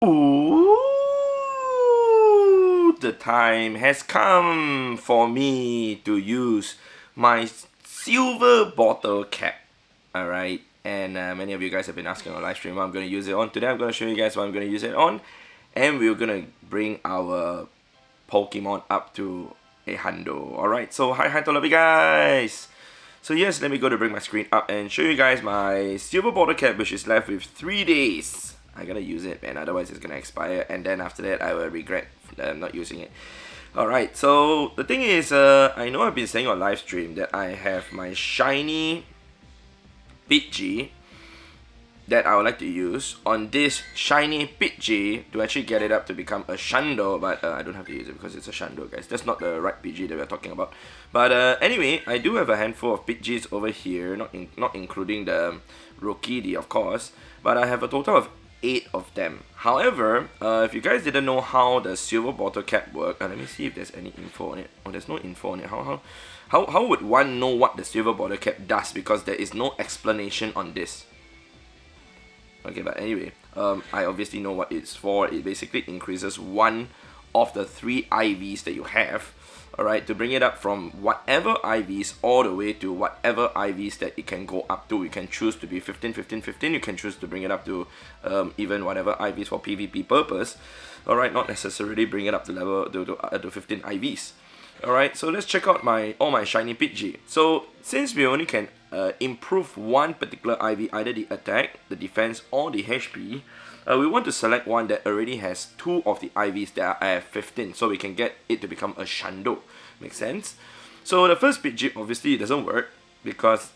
Ooh, the time has come for me to use my silver bottle cap. Alright, and many of you guys have been asking on live stream what I'm going to use it on. Today I'm going to show you guys what I'm going to use it on. And we're going to bring our Pokemon up to a hundo. Alright, so hi to love you guys. So yes, let me go to bring my screen up and show you guys my silver bottle cap, which is left with 3 days. I gotta use it, man, otherwise it's gonna expire, and then after that I will regret not using it. Alright, so the thing is, I know I've been saying on live stream that I have my shiny Pidgey that I would like to use on this shiny Pidgey to actually get it up to become a Shundo, but I don't have to use it because it's a Shundo, guys. That's not the right Pidgey that we're talking about. But anyway, I do have a handful of Pidgeys over here, not including the Rokidi, of course, but I have a total of 8 of them. However, if you guys didn't know how the silver bottle cap works, let me see if there's any info on it. Oh, there's no info on it. How would one know what the silver bottle cap does? Because there is no explanation on this. Okay, but anyway, I obviously know what it's for. It basically increases one of the 3 IVs that you have, alright, to bring it up from whatever IVs all the way to whatever IVs that it can go up to. You can choose to be 15, 15, 15. You can choose to bring it up to even whatever IVs for PvP purpose. Alright, not necessarily bring it up to level to 15 IVs. Alright, so let's check out all my shiny Pidgey. So since we only can improve one particular IV, either the attack, the defense, or the HP, we want to select one that already has 2 of the IVs that are at 15, so we can get it to become a Shundo. Make sense? So the first Pidgey obviously doesn't work because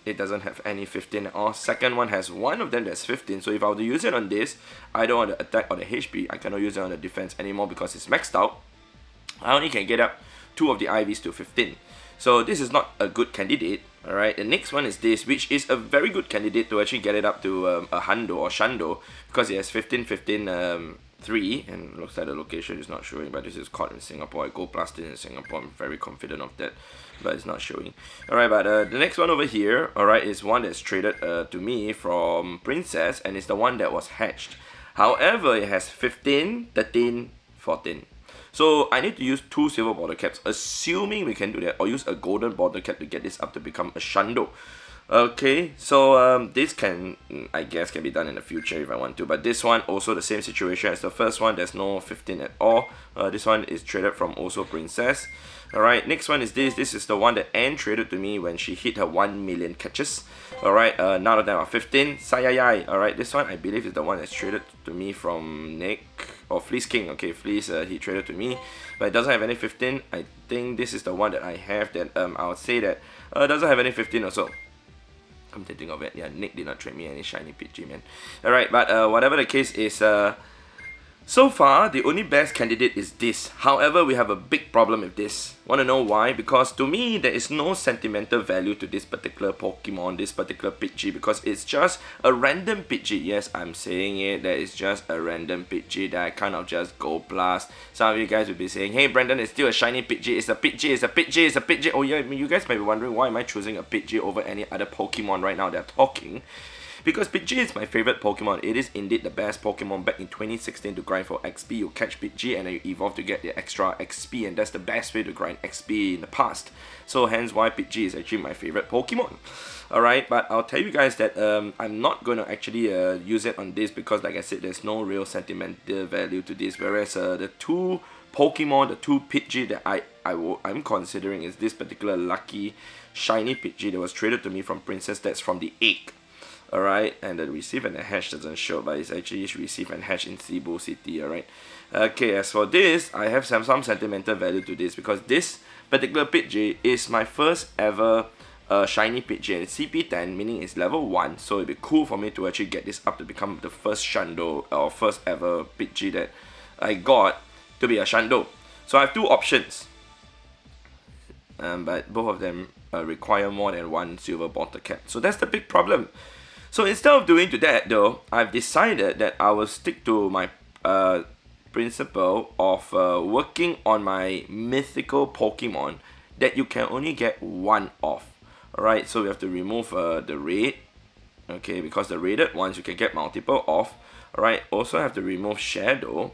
it doesn't have any 15 at all. Second one has one of them that's 15, so if I were to use it on this, either on the attack or the HP, I cannot use it on the defense anymore because it's maxed out. I only can get up 2 of the IVs to 15. So this is not a good candidate. Alright, the next one is this, which is a very good candidate to actually get it up to a hundo or shundo, because it has 15, 15, 3, and looks like the location is not showing, but this is caught in Singapore. I go blast it in Singapore, I'm very confident of that, but it's not showing. Alright, but the next one over here, alright, is one that's traded to me from Princess, and it's the one that was hatched. However, it has 15, 13, 14. So I need to use 2 silver bottle caps, assuming we can do that, or use a golden bottle cap to get this up to become a Shundo. Okay, so this can, I guess, can be done in the future if I want to, but this one also the same situation as the first one. There's no 15 at all. This one is traded from also Princess. Alright, next one is this. This is the one that Anne traded to me when she hit her 1 million catches. Alright, none of them are 15. Sayayay. Alright, this one I believe is the one that's traded to me from Nick. Or Fleece King. Okay, Fleece, he traded to me. But it doesn't have any 15. I think this is the one that I have that I would say that doesn't have any 15 also. I'm thinking of it. Yeah, Nick did not trade me any shiny Pidgey, man. Alright, but whatever the case is, so far, the only best candidate is this. However, we have a big problem with this. Want to know why? Because to me, there is no sentimental value to this particular Pokemon, this particular Pidgey, because it's just a random Pidgey. Yes, I'm saying it, that is just a random Pidgey that I kind of just go blast. Some of you guys will be saying, hey Brandon, it's still a shiny Pidgey, it's a Pidgey, it's a Pidgey, it's a Pidgey. Oh yeah, you guys might be wondering, why am I choosing a Pidgey over any other Pokemon right now that are talking? Because Pidgey is my favorite Pokemon. It is indeed the best Pokemon. Back in 2016 to grind for XP, you catch Pidgey and then you evolve to get the extra XP, and that's the best way to grind XP in the past. So hence why Pidgey is actually my favorite Pokemon. Alright, but I'll tell you guys that I'm not going to actually use it on this because, like I said, there's no real sentimental value to this. Whereas the 2 Pokemon, the 2 Pidgey that I'm considering is this particular lucky shiny Pidgey that was traded to me from Princess. That's from the egg. Alright, and the receive and the hatch doesn't show, but it's actually receive and hatch in Cebu City. Alright, okay, as for this, I have some sentimental value to this because this particular Pidgey is my first ever shiny Pidgey, and it's CP10, meaning it's level 1, so it'd be cool for me to actually get this up to become the first Shundo, or first ever Pidgey that I got to be a Shundo. So I have 2 options, but both of them require more than 1 silver bottle cap, so that's the big problem. So instead of doing to that though, I've decided that I will stick to my principle of working on my mythical Pokemon that you can only get 1 of. Alright, so we have to remove the raid, okay, because the raided ones you can get multiple of. Alright, also have to remove shadow.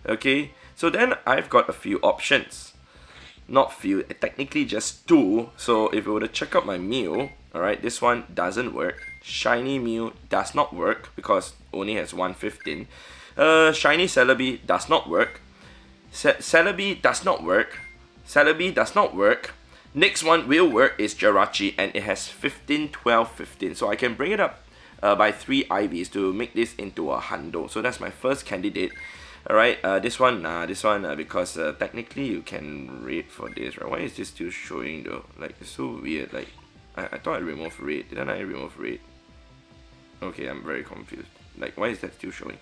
Okay, so then I've got a few options. Not few, technically just two. So if we were to check out my Mew, alright, this one doesn't work. Shiny Mew does not work because only has 115. Shiny Celebi does not work. Celebi does not work. Celebi does not work. Next one will work is Jirachi, and it has 15, 12, 15. So I can bring it up by 3 IVs to make this into a hundo. So that's my first candidate. Alright, this one, because technically you can raid for this, right? Why is this still showing though? Like, it's so weird. Like, I thought I removed raid. Didn't I remove raid? Okay, I'm very confused. Like, why is that still showing?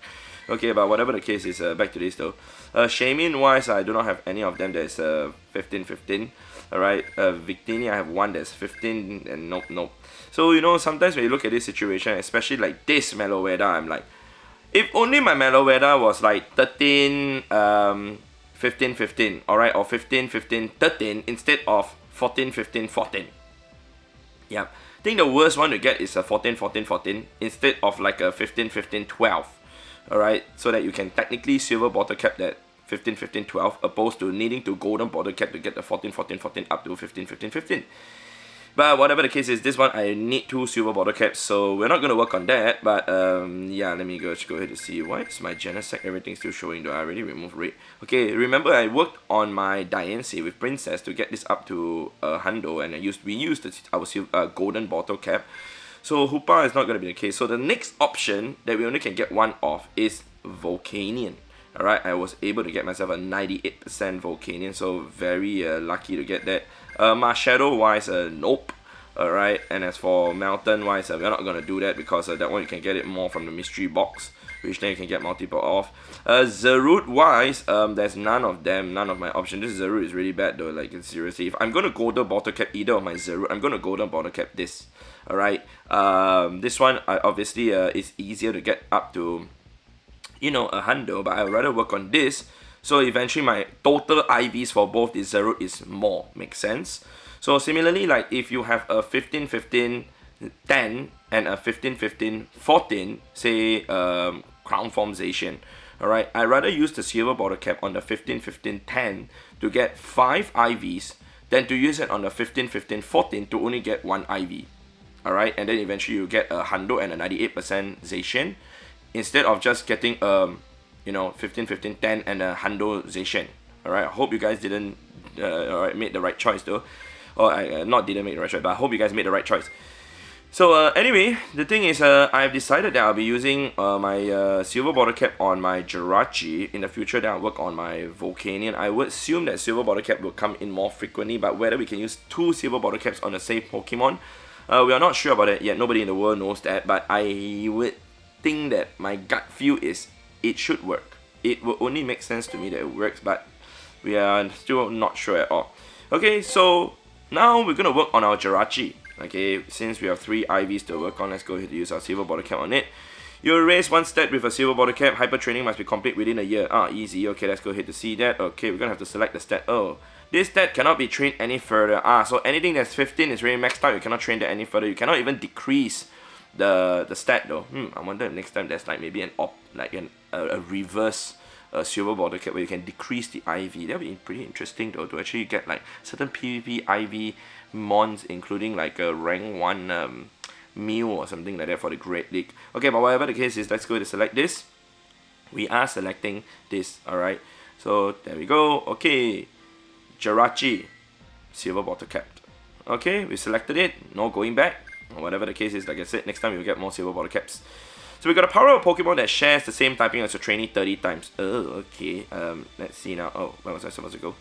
Okay, but whatever the case is, back to this though. Shamin wise, I do not have any of them that's 15, 15. Alright, Victini, I have one that's 15, and nope. So, you know, sometimes when you look at this situation, especially like this Mellow Weather, I'm like, if only my Mellow Weather was like 13, 15, 15, alright, or 15, 15, 13 instead of 14, 15, 14. Yeah, I think the worst one to get is a 14, 14, 14 instead of like a 15, 15, 12. Alright, so that you can technically silver bottle cap that 15, 15, 12 opposed to needing to golden bottle cap to get the 14, 14, 14 up to 15, 15, 15. But whatever the case is, this one I need 2 silver bottle caps, so we're not going to work on that. But yeah, let me go ahead to see. Why is my Genesect everything still showing though? I already removed red. Okay, remember I worked on my Diancie with Princess to get this up to hundo, and we used our golden bottle cap. So Hoopa is not going to be the case. So the next option that we only can get one of is Volcanion. Alright, I was able to get myself a 98% Volcanion, so very lucky to get that. Marshadow wise, nope. Alright, and as for Melton wise, we're not going to do that because that one you can get it more from the mystery box, which then you can get multiple of. Zarud wise, there's none of them, none of my options. This Zarud is really bad though, like seriously. If I'm going to golden bottle cap either of my Zarud, I'm going to golden bottle cap this. Alright, this one obviously is easier to get up to, you know, a hundo, but I'd rather work on this. So eventually my total IVs for both the Zarud is more. Makes sense? So similarly, like if you have a 15, 15, 10 and a 15, 15, 14, say Crown Formation, alright, I'd rather use the silver bottle cap on the 15, 15, 10 to get 5 IVs than to use it on the 15, 15, 14 to only get 1 IV. Alright, and then eventually you get a hundo and a 98% Zacian instead of just getting you know, 15, 15, 10 and a hundo Zacian. Alright, I hope you guys didn't alright, made the right choice though. Or I not didn't make the right choice, but I hope you guys made the right choice. So anyway, the thing is, I've decided that I'll be using my silver bottle cap on my Jirachi. In the future, then I'll work on my Volcanion. I would assume that silver bottle cap will come in more frequently, but whether we can use 2 silver bottle caps on the same Pokemon, we are not sure about it yet. Nobody in the world knows that, but I would think that my gut feel is it should work. It will only make sense to me that it works, but we are still not sure at all. Okay, so now we're going to work on our Jirachi. Okay, since we have 3 IVs to work on, let's go ahead and use our silver bottle cap on it. You raise 1 stat with a silver bottle cap. Hyper training must be complete within a year. Easy. Okay, let's go ahead to see that. Okay, we're going to have to select the stat. Oh, this stat cannot be trained any further. So anything that's 15 is really maxed out. You cannot train that any further. You cannot even decrease the stat though. I wonder if next time there's like maybe a reverse silver bottle cap where you can decrease the IV. That would be pretty interesting though, to actually get like certain PvP IV mons, including like a rank 1 Mew or something like that for the Great League. Okay, but whatever the case is, let's go to select this. We are selecting this, alright. So there we go. Okay, Jirachi, silver bottle cap. Okay, we selected it, no going back. Whatever the case is, like I said, next time you'll get more silver bottle caps. So we got a power of Pokemon that shares the same typing as your trainee 30 times. Oh, okay. Let's see now. Oh, where was I supposed to go?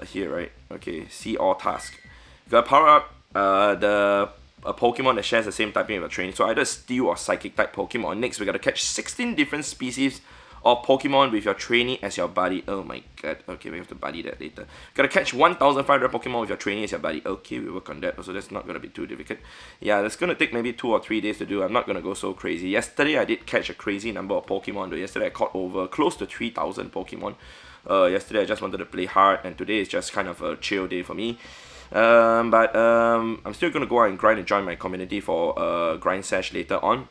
Here, right? Okay, see all task. You got to power up a Pokemon that shares the same typing as your trainee. So either Steel or Psychic type Pokemon. Next, we got to catch 16 different species of Pokemon with your trainee as your buddy. Oh my god. Okay, we have to buddy that later. Gotta catch 1,500 Pokemon with your trainee as your buddy. Okay, we work on that. So that's not gonna be too difficult. Yeah, that's gonna take maybe 2 or 3 days to do. I'm not gonna go so crazy. Yesterday I did catch a crazy number of Pokemon though. Yesterday I caught over close to 3,000 Pokemon. Yesterday I just wanted to play hard, and today is just kind of a chill day for me. But I'm still gonna go out and grind and join my community for grind sesh later on.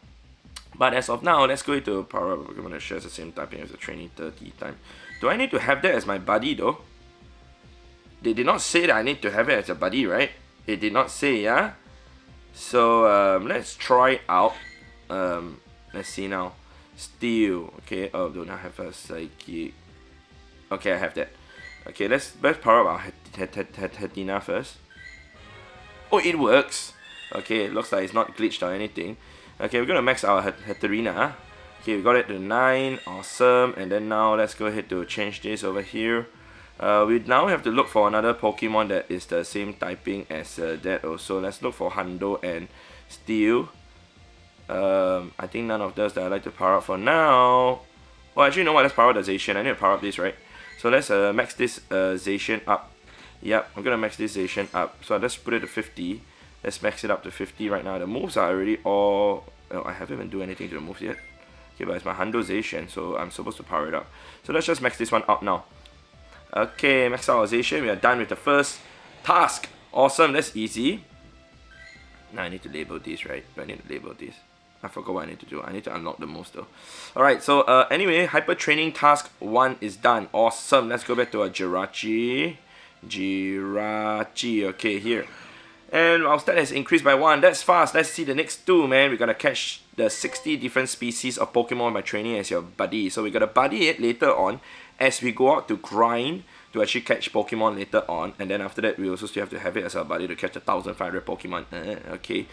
But as of now, let's go into power up Pokemon that shares the same typing as the training 30 times. Do I need to have that as my buddy though? They did not say that I need to have it as a buddy, right? It did not say, yeah? So let's try out. Let's see now. Steel. Okay, oh, do not have a psychic. Okay, I have that. Okay, let's power up our Hatina first. Oh, it works. Okay, it looks like it's not glitched or anything. Okay, we're gonna max our Haterina. Okay, we got it to 9. Awesome. And then now let's go ahead to change this over here. We now have to look for another Pokemon that is the same typing as that also. Let's look for Hundo and Steel. I think none of those that I like to power up for now. Well, actually, you know what? Let's power up the Zacian. I need to power up this, right? So let's max this Zacian up. Yep, I'm gonna max this Zacian up. So let's put it to 50. Let's max it up to 50 right now. The moves are already all... Oh, I haven't even done anything to the moves yet. Okay, but it's my Hundo Zacian, so I'm supposed to power it up. So let's just max this one up now. Okay, max out our Zacian. We are done with the first task. Awesome, that's easy. Now I need to label these, right? Do I need to label these? I forgot what I need to do. I need to unlock the moves though. Alright, so anyway, Hyper Training Task 1 is done. Awesome. Let's go back to our Jirachi. Jirachi, okay, here. And our stat has increased by 1. That's fast. Let's see the next 2, man. We're gonna catch the 60 different species of Pokemon by training as your buddy. So we're gonna buddy it later on as we go out to grind to actually catch Pokemon later on. And then after that, we also still have to have it as our buddy to catch 1,500 Pokemon. Okay.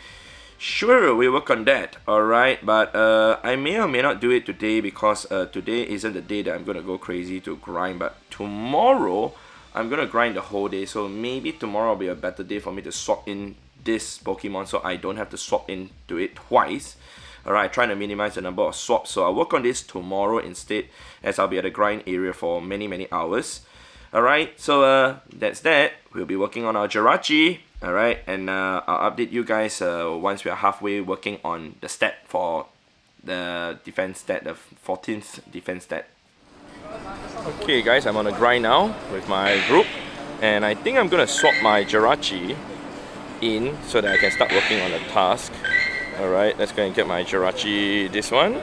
Sure, we'll work on that. Alright, but I may or may not do it today because today isn't the day that I'm gonna go crazy to grind. But tomorrow, I'm gonna grind the whole day, so maybe tomorrow will be a better day for me to swap in this Pokemon so I don't have to swap into it twice. Alright, trying to minimize the number of swaps, so I'll work on this tomorrow instead as I'll be at the grind area for many hours. Alright, so that's that. We'll be working on our Jirachi. Alright, and I'll update you guys once we are halfway working on the stat for the defense stat, the 14th defense stat. Okay guys, I'm on a grind now with my group, and I think I'm gonna swap my Jirachi in so that I can start working on the task. Alright, let's go and get my Jirachi, this one.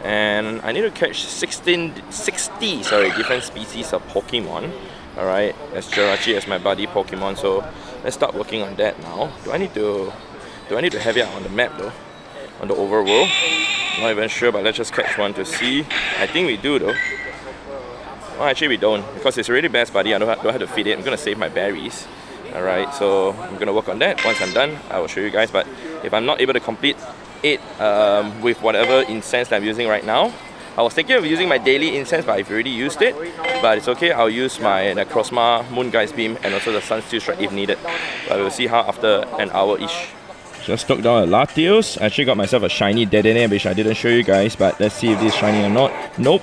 And I need to catch 60 different species of Pokemon. Alright, that's Jirachi as my buddy Pokemon, so let's start working on that now. Do I need to have it on the map though? On the overworld? Not even sure, but let's just catch one to see. I think we do though. Well, actually we don't, because it's really best buddy. I don't have to feed it. I'm gonna save my berries. Alright, so I'm gonna work on that. Once I'm done, I will show you guys. But if I'm not able to complete it with whatever incense that I'm using right now, I was thinking of using my daily incense, but I've already used it. But it's okay, I'll use my Necrozma, Moongeist Beam, and also the Sunsteel Strike if needed. But we'll see how after an hour-ish. Just took down a Latios. I actually got myself a shiny Dedenne, which I didn't show you guys, but let's see if this is shiny or not. Nope.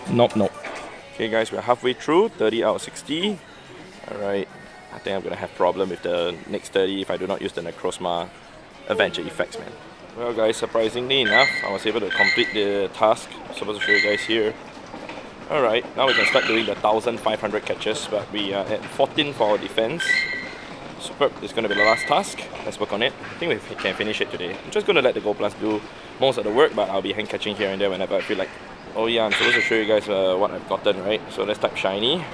Okay guys, we're halfway through, 30 out of 60. Alright, I think I'm gonna have problem with the next 30 if I do not use the Necrozma Adventure effects, man. Well guys, surprisingly enough, I was able to complete the task. I'm supposed to show you guys here. Alright, now we can start doing the 1,500 catches, but we are at 14 for our defense. Superb, it's going to be the last task. Let's work on it. I think we can finish it today. I'm just going to let the Go Plus do most of the work, but I'll be hand catching here and there whenever I feel like. Oh yeah, I'm supposed to show you guys what I've gotten, right? So let's type shiny.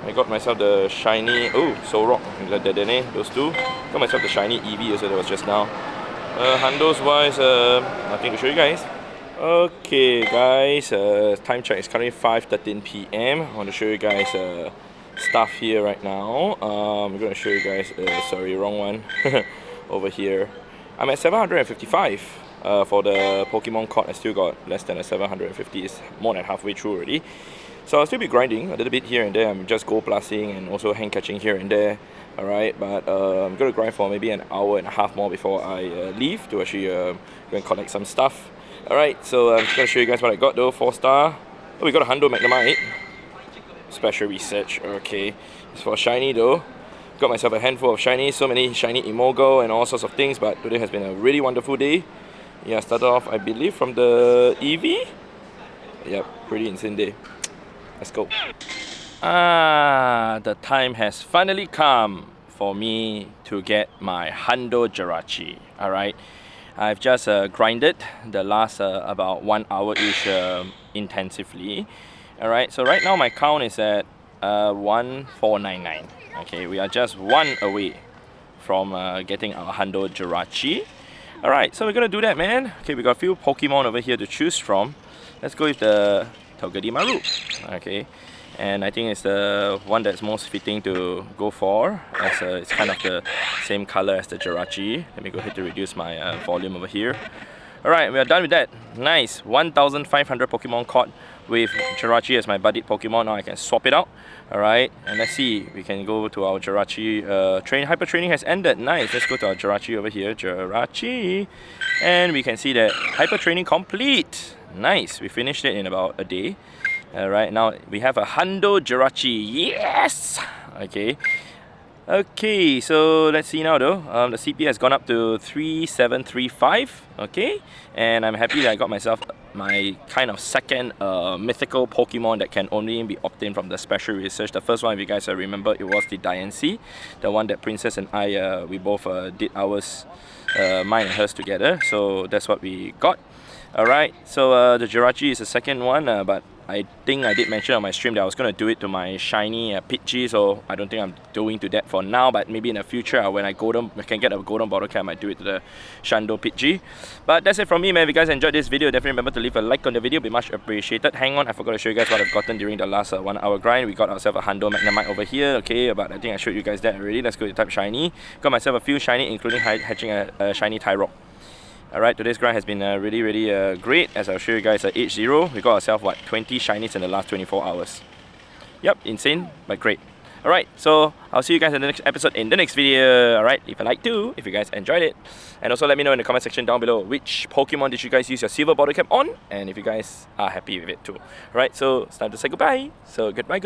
I got myself the shiny, Solrock and the Dedenne, those two. Got myself the shiny Eevee also, that was just now. Handles wise, nothing to show you guys. Okay guys, time check is currently 5:13 PM. I want to show you guys stuff here right now. I'm going to show you guys, sorry, wrong one, over here. I'm at 755 for the Pokemon card. I still got less than a 750, it's more than halfway through already. So I'll still be grinding a little bit here and there. I'm just Go Plusing and also hand catching here and there. Alright, but I'm going to grind for maybe an hour and a half more before I leave to actually go and collect some stuff. Alright, so I'm just going to show you guys what I got though. 4-star. Oh, we got a Hundo Magnemite. Special research, okay. It's for shiny though. Got myself a handful of shiny, so many shiny Emogo and all sorts of things, but today has been a really wonderful day. Yeah, started off, I believe, from the Eevee. Yep, pretty insane day. Let's go. The time has finally come for me to get my Hundo Jirachi. Alright. I've just grinded the last about 1 hour-ish intensively. Alright, so right now my count is at 1499. Okay, we are just 1 away from getting our hundo Jirachi. Alright, so we're gonna do that, man. Okay, we got a few Pokemon over here to choose from. Let's go with the Togedemaru. Okay, and I think it's the one that's most fitting to go for, as it's kind of the same color as the Jirachi. Let me go ahead to reduce my volume over here. Alright, we are done with that. Nice, 1500 Pokemon caught with Jirachi as my buddied Pokemon. Now I can swap it out. Alright, and let's see, we can go to our Jirachi hyper training has ended. Nice, let's go to our Jirachi over here, Jirachi, and we can see that hyper training complete. Nice, we finished it in about a day. Alright, now we have a hundo Jirachi. Yes! Okay, so let's see now though. The CP has gone up to 3735. Okay, and I'm happy that I got myself my kind of second mythical Pokemon that can only be obtained from the special research. The first one, if you guys remember, it was the Diancie, the one that Princess and I we both did ours, mine and hers together. So that's what we got. Alright, so the Jirachi is the second one, but I think I did mention on my stream that I was going to do it to my shiny Pidgey, so I don't think I'm doing to that for now, but maybe in the future when I can get a golden bottle cap, I might do it to the Shando Pidgey. But that's it from me, man. If you guys enjoyed this video, definitely remember to leave a like on the video, be much appreciated. Hang on, I forgot to show you guys what I've gotten during the last 1 hour grind. We got ourselves a hundo Magnemite over here, okay, but I think I showed you guys that already. Let's go to type shiny. Got myself a few shiny, including hatching a shiny Tyrock. Alright, today's grind has been really great. As I'll show you guys at H0, we got ourselves, what, 20 shinies in the last 24 hours. Yep, insane, but great. Alright, so I'll see you guys in the next episode in the next video. Alright, if you guys enjoyed it. And also let me know in the comment section down below which Pokemon did you guys use your silver bottle cap on, and if you guys are happy with it too. Alright, so it's time to say goodbye. So goodbye.